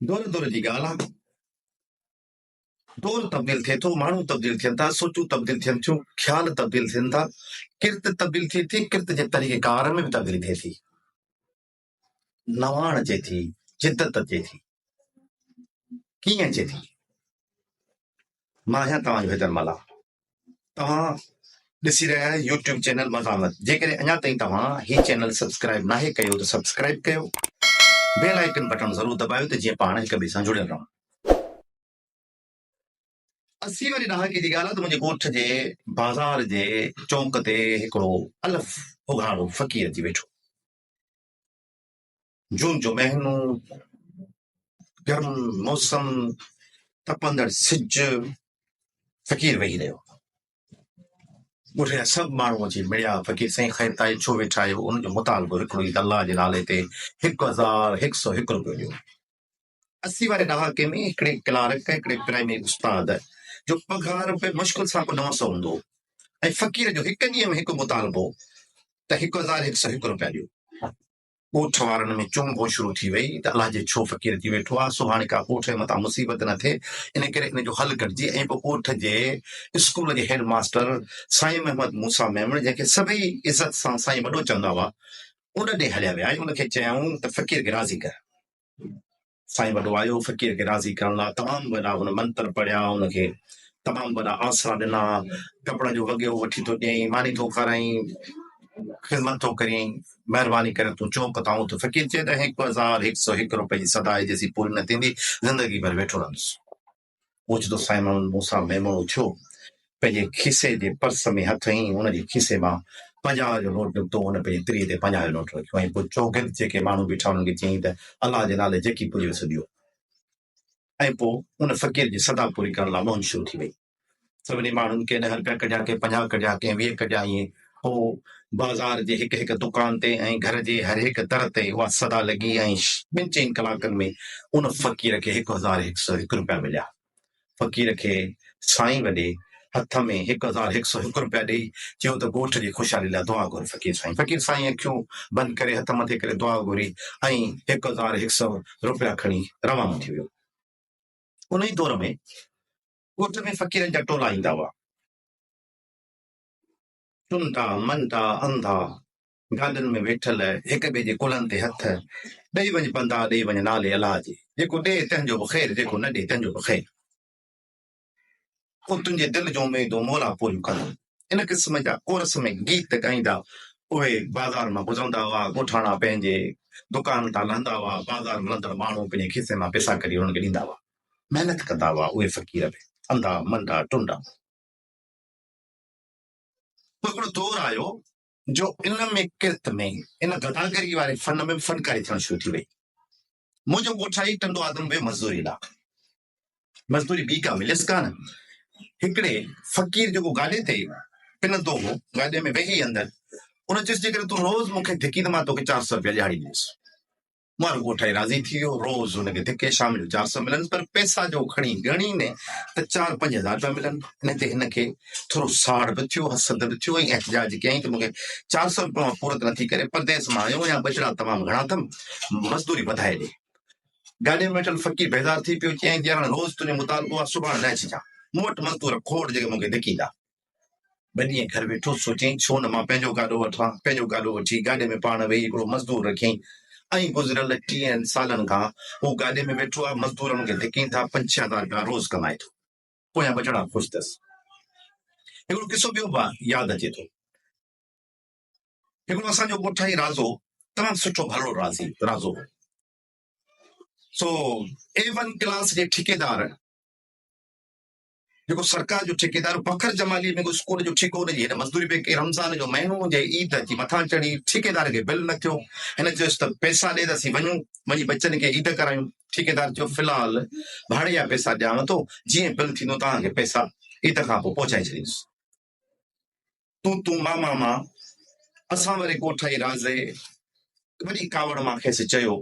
दौर दौर जी ॻाल्हि आहे। दौर तब्दील थिए थो, माण्हू तब्दील थियनि था, सोचूं तब्दील थियनि थियूं, ख़्याल तब्दील थियनि था, किरत तब्दील थिए थी, किरत जे तरीक़ेकार में बि तब्दीली थिए थी, नवाण अचे थी, जिदत अचे थी। कीअं अचे थी? मां आहियां तव्हांजो हैदर मला। तव्हां ॾिसी रहिया आहियो यूट्यूब चैनल मज़ामत। जेकॾहिं अञा ताईं तव्हां हीउ चैनल सब्सक्राइब नाहे कयो त सब्सक्राइब कयो, बेल आइकन बटन ज़रूरु दॿायो त जीअं पाण हिक ॿिए सां जुड़ियल रहूं। 80 वारी ॾहाके जी ॻाल्हि आहे त मुंहिंजे ॻोठ जे बाज़ार जे चौंक ते हिकिड़ो अलफ़ उघाड़ो फ़क़ीर अची वेठो। जून जो महीनो, गर्म मौसम, तपंदड़ सिज, फ़क़ीर वेही रहियो। ॻोठ जा सभु माण्हू अची मिड़िया, फ़क़ीर साईं ख़ैर ताईं छो वेठा आहियो? उनजो मुतालबो हिकिड़ो ई अल्लाह जे नाले ते 1101 रुपयो ॾियो। 80 वारे ॾहाके में हिकिड़े क्लार्क, हिकिड़े प्राइमरी उस्ताद जो पघार रुपए मुश्किल सां को 900 हूंदो, ऐं फ़क़ीर जो हिक ॾींहं में हिकु मुतालबो त 1101 रुपया ॾियो। ॻोठ वारनि में चुंबो शुरू थी वई त अलाह जे छो फ़क़ीर थी वेठो आहे, सुभाणे का ॻोठ जे मथां मुसीबत न थिए, इन करे इन जो हल कढिजे। ऐं पोइ ॻोठ जे स्कूल जे हेड मास्टर साईं महमद मूसा मेमण, जंहिंखे सभई इज़त सां साईं वॾो चवंदा हुआ, उन ॾे हलिया विया ऐं उनखे चयऊं त फ़क़ीर खे राज़ी कर। साईं वॾो आयो फ़क़ीर खे राज़ी करण लाइ, तमामु वॾा उन मंत्र पढ़िया, उनखे तमामु वॾा आसरा ॾिना, कपिड़नि जो वॻियो वठी थो ॾियईं, मानी थो खाराईं, ख़िदमत थो करीं, महिरबानी करे तूं चौंक तां उथ। फ़क़ीर चए त 1101 रुपए जी सदा आहे, जेसी पूरी न थींदी ज़िंदगी भर वेठो रहंदुसि। ओचितो साईं मूसा मेमण उथियो, पंहिंजे खीसे जे पर्स में हथ हईं, उनजे खीसे मां 50 जो नोट निकितो, उन पंहिंजे त्रीअ ते 50 जो नोट रखियो, ऐं पोइ चौगिर्द जेके माण्हू बीठा उन्हनि खे चयईं त अलाह जे नाले जेकी पुॼेसि ॾियो। ऐं पोइ उन फ़क़ीर जी सदा पूरी करण लाइ मुहिम शुरू थी वई। सभिनी माण्हुनि खे 10 रुपया कढिया, के 50 कढिया, के 20 कढिया, ईअं हो बाज़ार जे हिक हिक दुकान ते ऐं घर जे हर हिक दर ते उहा सदा लॻी, ऐं 2-4 कलाकनि में उन फ़क़ीर खे 1101 रुपया मिलिया। फ़क़ीर खे साईं वॾे हथ में 1101 रुपया ॾेई चयो त ॻोठ जी ख़ुशहाली लाइ दुआ घुर फ़क़ीर साईं। फ़क़ीर साईं अखियूं बंदि करे हथ मथे करे दुआ घुरी ऐं 1101 रुपया खणी रवानो थी वियो। उन ई दौर में ॻोठ में फ़क़ीरनि जा टोला ईंदा हुआ, चुंडा मंडा अंधा, गाॾियुनि में वेठल, हिक ॿिए जे कुलनि ते हथ, ॾेई वञ बंदा, ॾेई वञ नाले अलाह जे, जेको ॾे तंहिंजो बि ख़ैरु, जेको न ॾे तंहिंजो बि ख़ैरु, पोइ तुंहिंजे दिलि जूं उमेदूं मोला पूरियूं कंदो। इन क़िस्म जा कोरस में गीत ॻाईंदा उहे बाज़ार मां गुज़रंदा हुआ, ॻोठाणा पंहिंजे दुकान तां लहंदा हुआ, बाज़ार हलंदड़ माण्हू पंहिंजे खीसे मां पैसा कढी उन्हनि खे ॾींदा हुआ। महिनत कंदा हुआ उहे फ़क़ीर बि, अंधा मंडा टुंडा। हिकिड़ो दौर आयो जो इन में किरत में, इन गदागरी वारे फन में फनकारी थियणु शुरू थी वई। मुंहिंजो ॻोठाई टंडो आदम वियो मज़दूरी लाइ, मज़दूरी ॿी का मिलियसि कान। हिकिड़े फ़क़ीर जेको गाॾे ते पिनंदो हो, गाॾे में वेही अंदरि, उन चयुसि जेकर तूं रोज़ मूंखे धिकी त मां तोखे 400 रुपया ॾियारी ॾींदुसि। मां ॻोठाई राज़ी थी वियो, रोज़ हुनखे धिके, शाम जो 400 मिलनि, पर पैसा जो खणी ॻणी ने त 4-5 हज़ार रुपया मिलनि। इन ते हिनखे थोरो साड़ बि थियो, हसद बि थियो, ऐं एहतजाज कयईं त मूंखे 400 रुपया मां पूरत नथी करे, परदेस मां आयो या बचड़ा तमामु घणा अथमि, मज़दूरी वधाए ॾे। गाॾे में वेठल फ़क़ीर बेज़ार थी पियो, चयईं ॼण रोज़ तुंहिंजो मुतालबो आहे, सुभाणे न अचिजां, मूं वटि मज़दूर खोड़ जेके मूंखे धिकींदा। ॿ ॾींहं घर वेठो सोचईं छो न मां पंहिंजो गाॾो वठां। पंहिंजो गाॾो वठी गाॾे में पाण वेही हिकिड़ो मज़दूर रखियईं, ऐं गुज़िरियल 30 सालनि खां उहो गाॾे में वेठो आहे, मज़दूर मूंखे धिकीनि था, 5-6 हज़ार रुपया रोज़ कमाए थो, पोयां बचड़ा ख़ुशि अथसि। हिकिड़ो किसो ॿियो बि यादि अचे थो। हिकिड़ो असांजो ॻोठाई राज़ो, तमामु सुठो भलो राज़ो। सो A1 क्लास जे ठेकेदार, जेको सरकार जो ठेकेदार, बखर जमाली में स्कूल जो ठेको हुनजी हिन मज़दूरी पे के रमज़ान जो महीनो जे ईद जी मथां चढ़ी, ठेकेदार खे बिल न थियो, हिन चयोसि त पैसा ॾे त असीं वञूं वञी बच्चनि खे ईद करायूं। ठेकेदार चयो फ़िलहाल भाड़े जा पैसा ॾियांव थो, जीअं बिल थींदो तव्हांखे पैसा ईद खां पोइ पहुचाए छॾींदुसि। तूं मां असां वरी ॻोठाई राज़े वॾी कावड़ मां खेसि चयो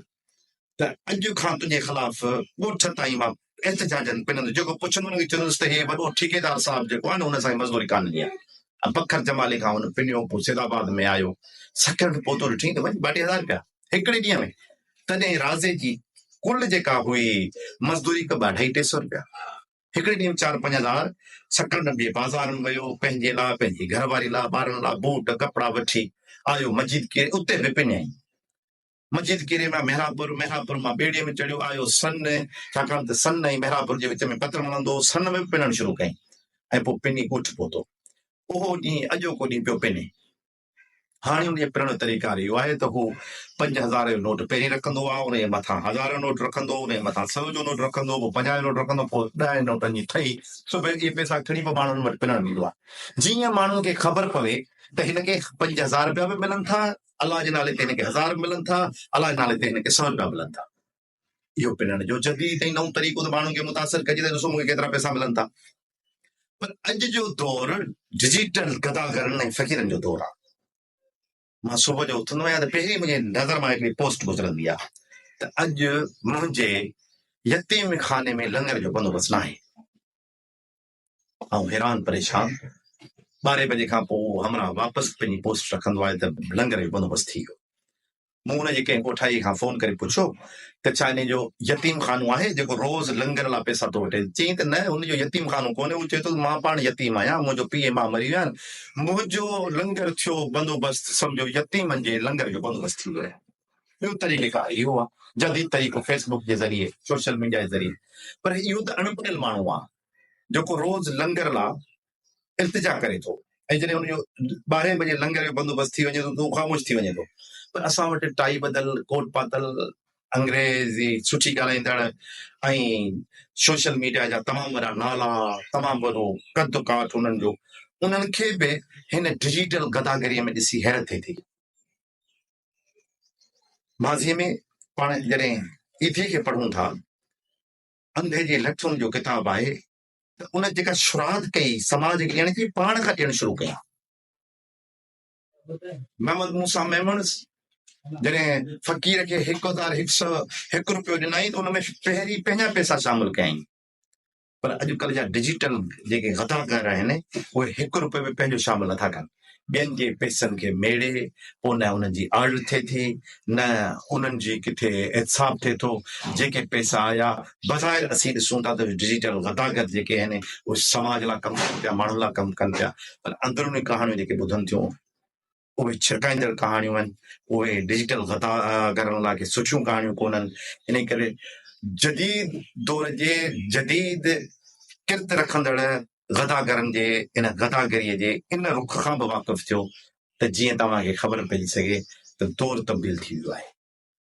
त अॼु खां तुंहिंजे ख़िलाफ़ ॻोठ ताईं मां एहतजाजनि पिनंदुसि, जेको पुछंदो हुनखे चवंदुसि त हे वॾो ठेकेदार साहिब जेको आहे न, हुन सां मज़दूरी कान ॾिनी आहे। बखर जमाले खां हुन पिनियो, पोइ सैदाबाद में आयो, 2 पोतो ॾिठईं त वञी 2-2 हज़ार रुपया हिकिड़े ॾींहं में। तॾहिं राज़े जी कुल जेका हुई मज़दूरी का 250-300 रुपया। हिकिड़े ॾींहुं 4-5 हज़ार सकंड ॿिए बाज़ार में वियो, पंहिंजे लाइ, पंहिंजी घरवारी लाइ, ॿारनि लाइ बूट कपिड़ा वठी आयो। मस्जिद के उते बि पिञाई। मस्जिद किरे मां मेहरापुर मां ॿेड़ीअ में चढ़ियो आयो सन, छाकाणि त सन ऐं मेहरापुर जे विच में पत्र हलंदो हो। सन में बि पिनणु शुरू कई ऐं पोइ पिनी ॻोठ पहुतो। उहो ॾींहुं अॼोको ॾींहुं पियो पिने। हाणे उन जो पिणण तरीक़ा इहो आहे त हू 5,000 जो नोट पहिरीं रखंदो आहे, उन जे मथां 1,000 जो नोट रखंदो, उन जे मथां 100 जो नोट रखंदो, पोइ 50 जो नोट रखंदो, पोइ 10 नोटनि जी ठही सुबुह इहे पैसा खणी पोइ माण्हुनि वटि पिणण ईंदो आहे। जीअं माण्हुनि खे ख़बर पवे त हिनखे 5,000 रुपया बि मिलनि था, अलाह जे नाले ते हिनखे 1,000 मिलनि था, अलाह जे नाले ते हिनखे 100 रुपया मिलनि था। इहो पिणण जो जदीद ऐं नओं तरीक़ो त माण्हुनि खे मुतासिर कजे त ॾिसो मूंखे केतिरा पैसा मिलनि था। पर अॼु जो दौरु डिजिटल गदागरनि ऐं फ़क़ीरनि जो दौरु आहे। मां सुबुह जो उथंदो आहियां त पहिरीं मुंहिंजे नज़र मां हिकिड़ी पोस्ट गुज़रंदी आहे त अॼु मुंहिंजे यतीम खाने में लंगर जो बंदोबस्तु न आहे। ऐं हैरान परेशान 12 बजे खां पोइ हमरा वापसि पंहिंजी पोस्ट रखंदो आहे त लंगर जो बंदोबस्तु थी वियो। मूं हुनजे कंहिं कोठाई खां फ़ोन करे पुछियो त छा इन जो यतीम खानो आहे जेको रोज़ लंगर लाइ पैसा थो वठे? चई त न, हुनजो यतीम खानो कोन्हे। उहो चए थो मां पाण यतीम आहियां, मुंहिंजो पीउ मां मरी विया आहिनि, मुंहिंजो लंगर थियो बंदोबस्तु सम्झो यतीमनि जे लंगर जो बंदोबस्तु थी वियो आहे। ॿियो तरीक़ा इहो आहे, जदीद तरीक़ो फेसबुक जे ज़रिए, सोशल मीडिया जे ज़रिए। पर इहो त अणपढ़ियल माण्हू आहे जेको रोज़ लंगर लाइ इल्तिजा करे थो, ऐं जॾहिं हुनजो 12 बजे लंगर जो बंदोबस्तु थी वञे थो त उहो ख़ामोश थी वञे थो। पर असां वटि टाई बदल, कोट पातल, अंग्रेज़ी सुठी ॻाल्हाईंदड़ ऐं सोशल मीडिया जा तमामु वॾा नाला, तमामु वॾो कद काठ उन्हनि जो, उन्हनि खे बि हिन डिजिटल गदागरीअ में ॾिसी हैरत थिए थी। माज़ीअ में पाण जॾहिं ईथी खे पढ़ूं था, अंधे जे लठुनि जो किताबु आहे त उन जेका शुराद कई समाज खे ॾियण जी, पाण खां ॾियणु शुरू कया। मोहम्मद मूसा मेमन्स जॾहिं फ़क़ीर खे 1,101 रुपयो ॾिनई त हुन में पहिरीं पंहिंजा पैसा शामिल कयईं। पर अॼुकल्ह जा डिजिटल जेके गदागर आहिनि उहे 1 रुपयो बि पंहिंजो शामिल नथा कनि। ॿियनि जे पैसनि खे मेड़े, पोइ न उन्हनि जी आड़ थिए थी, न उन्हनि जी किथे एहतिसाब थिए थो। जेके पैसा आया बज़ाहिर असीं ॾिसूं था त डिजिटल गदागर जेके आहिनि उहे समाज लाइ कमु कनि पिया, माण्हुनि लाइ कमु कनि पिया। पर अंदरूनी कहाणियूं जेके ॿुधनि थियूं उहे छिरकाईंदड़ कहाणियूं आहिनि, उहे डिजिटल गदागरनि लाइ सुठियूं कहाणियूं कोन्हनि। इन करे जदीद दौर जे जदीद किर्त रखंदड़ गदागरनि जे इन गदागरीअ जे इन रुख खां बि वाक़ुफ़ु थियो त जीअं तव्हांखे ख़बर पइजी सघे त दौरु तब्दील थी वियो आहे।